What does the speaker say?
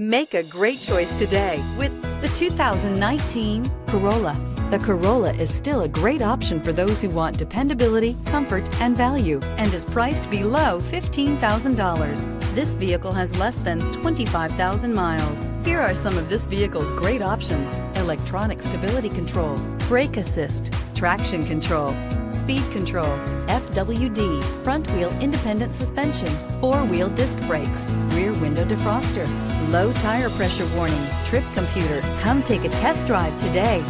Make a great choice today with the 2019 Corolla. The Corolla is still a great option for those who want dependability, comfort, and value, and is priced below $15,000. This vehicle has less than 25,000 miles. Here are some of this vehicle's great options: electronic stability control, brake assist, traction control, speed control, FWD, front wheel independent suspension, four-wheel disc brakes, rear window defroster, low tire pressure warning, trip computer. Come take a test drive today.